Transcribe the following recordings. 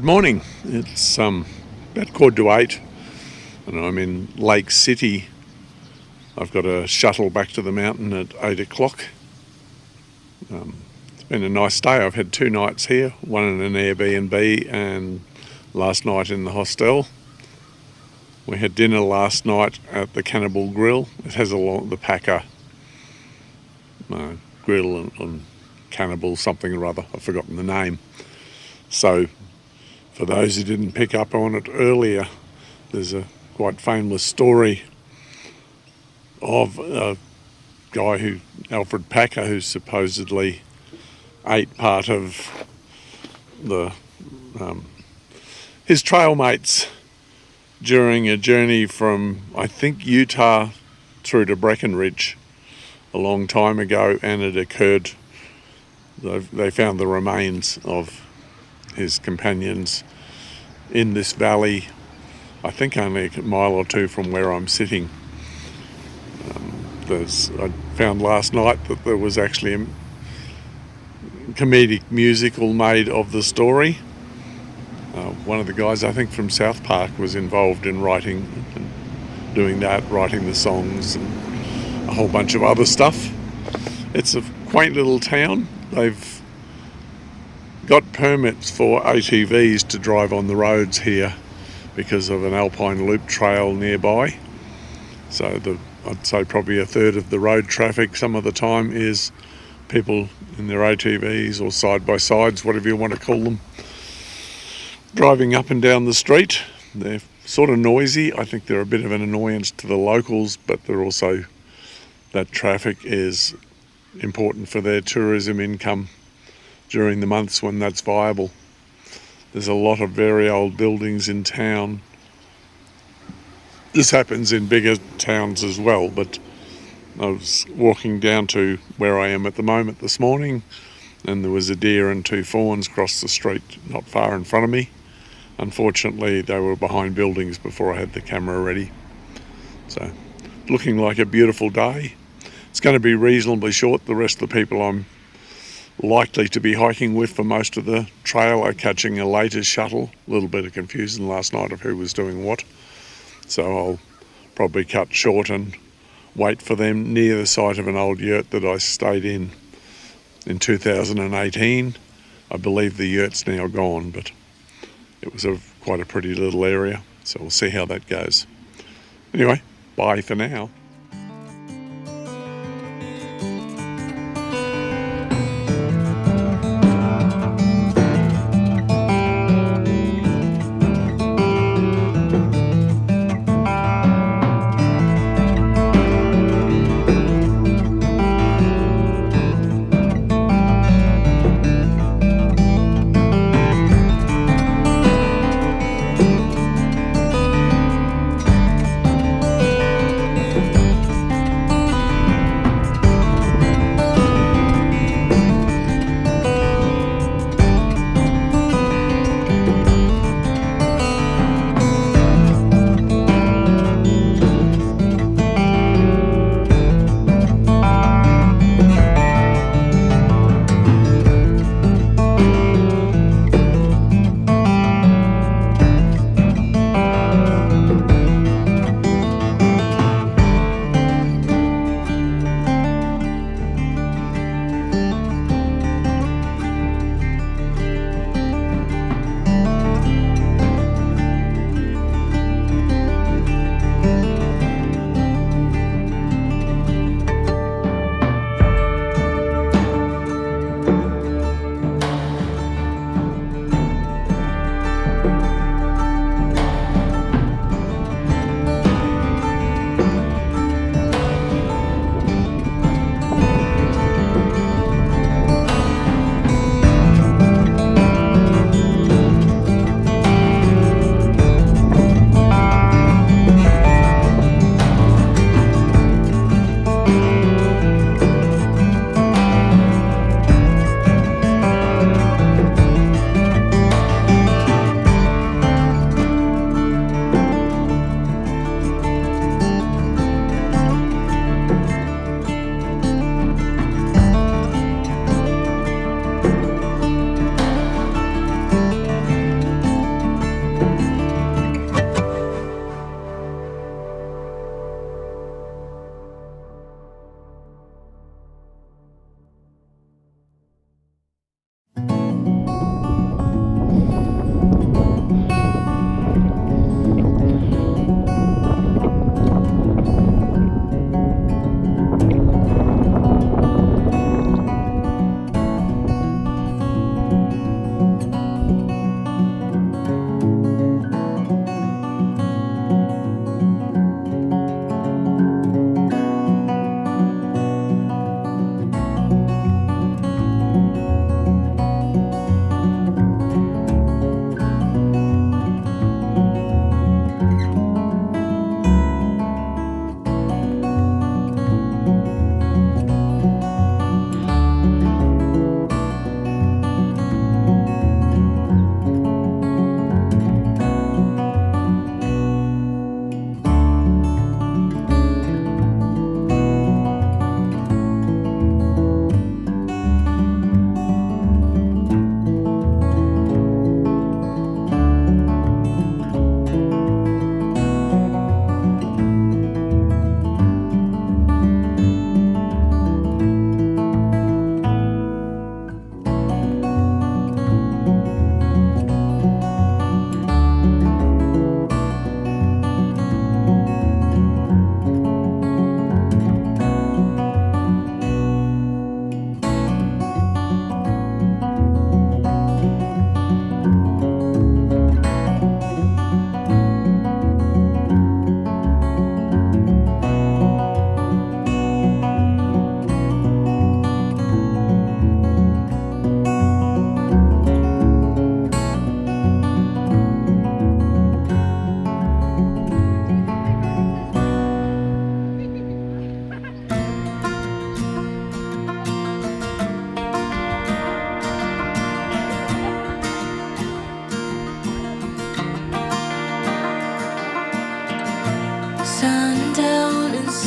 morning. It's about 7:45 and I'm in Lake City. I've got a shuttle back to the mountain at 8 o'clock. It's been a nice day. I've had 2 nights here, one in an Airbnb and last night in the hostel. We had dinner last night at the Cannibal Grill. It has the Packer grill and Cannibal something or other. I've forgotten the name. So for those who didn't pick up on it earlier, there's a quite famous story of a guy Alfred Packer, who supposedly ate part of his trail mates during a journey from, I think, Utah through to Breckenridge a long time ago, and it occurred, they found the remains of his companions in this valley, I think only a mile or two from where I'm sitting. I found last night that there was actually a comedic musical made of the story. One of the guys, I think from South Park, was involved in writing the songs and a whole bunch of other stuff. It's a quaint little town. They've got permits for ATVs to drive on the roads here because of an alpine loop trail nearby. So I'd say probably a third of the road traffic some of the time is people in their ATVs or side-by-sides, whatever you want to call them, driving up and down the street. They're sort of noisy. I think they're a bit of an annoyance to the locals, but that traffic is important for their tourism income during the months when that's viable. There's a lot of very old buildings in town. This happens in bigger towns as well, but I was walking down to where I am at the moment this morning, and there was a deer and 2 fawns across the street not far in front of me. Unfortunately, they were behind buildings before I had the camera ready. So, looking like a beautiful day. It's going to be reasonably short. The rest of the people I'm likely to be hiking with for most of the trail are catching a later shuttle. A little bit of confusion last night of who was doing what. So I'll probably cut short and wait for them near the site of an old yurt that I stayed in 2018. I believe the yurt's now gone, but it was quite a pretty little area. So we'll see how that goes. Anyway, bye for now.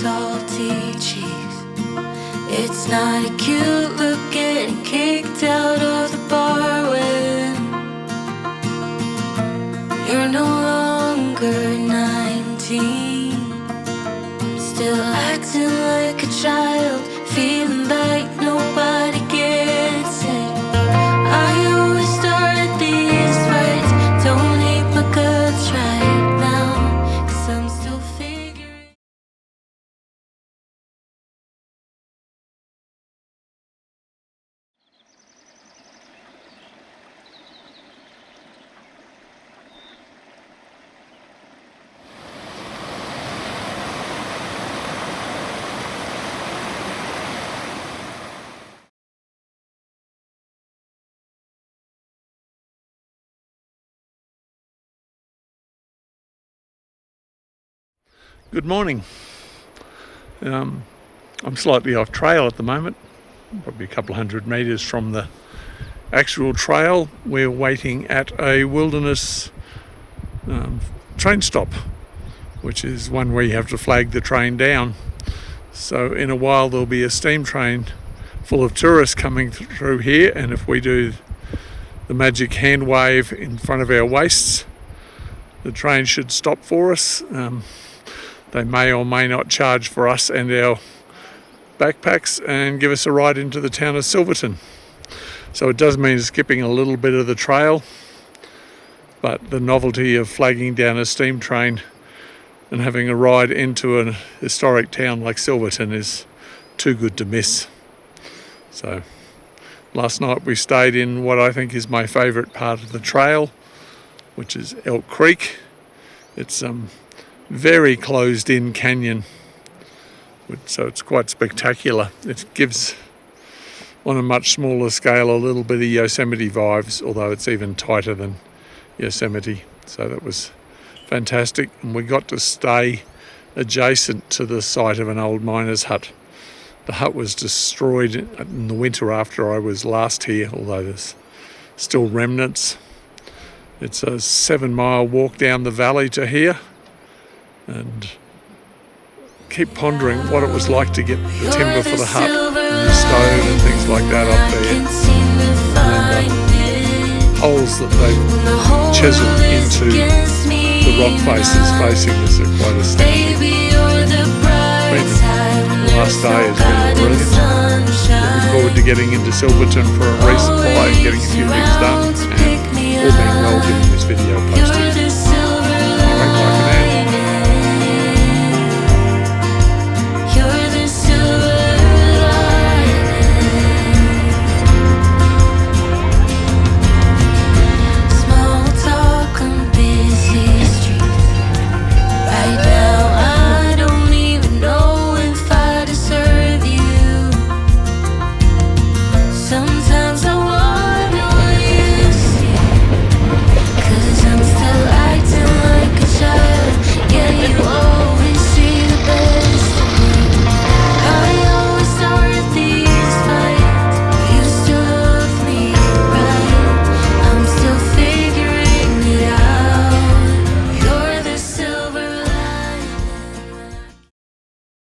salty cheese. It's not a cute look getting kicked out of the bar when you're no longer 19. Still acting like a child, feeling like nobody gets it. I always start these fights, don't hate my guts right now, 'cause I'm still figuring. Good morning. I'm slightly off trail at the moment, probably a couple of 100 metres from the actual trail. We're waiting at a wilderness train stop, which is one where you have to flag the train down. So in a while there'll be a steam train full of tourists coming through here, and if we do the magic hand wave in front of our waists, the train should stop for us. They may or may not charge for us and our backpacks and give us a ride into the town of Silverton. So it does mean skipping a little bit of the trail, but the novelty of flagging down a steam train and having a ride into a historic town like Silverton is too good to miss. So last night we stayed in what I think is my favourite part of the trail, which is Elk Creek. It's very closed in canyon, so it's quite spectacular. It gives, on a much smaller scale, a little bit of Yosemite vibes, although it's even tighter than Yosemite. So that was fantastic, and we got to stay adjacent to the site of an old miner's hut. The hut was destroyed in the winter after I was last here, although there's still remnants. It's a 7-mile walk down the valley to here, and keep pondering what it was like to get the timber for the hut and the stove and things like that up there, and the holes that they chiseled into the rock faces facing us are quite astounding. The last day has been brilliant. Looking forward to getting into Silverton for a resupply and getting a few things done, and all being well, getting this video posted.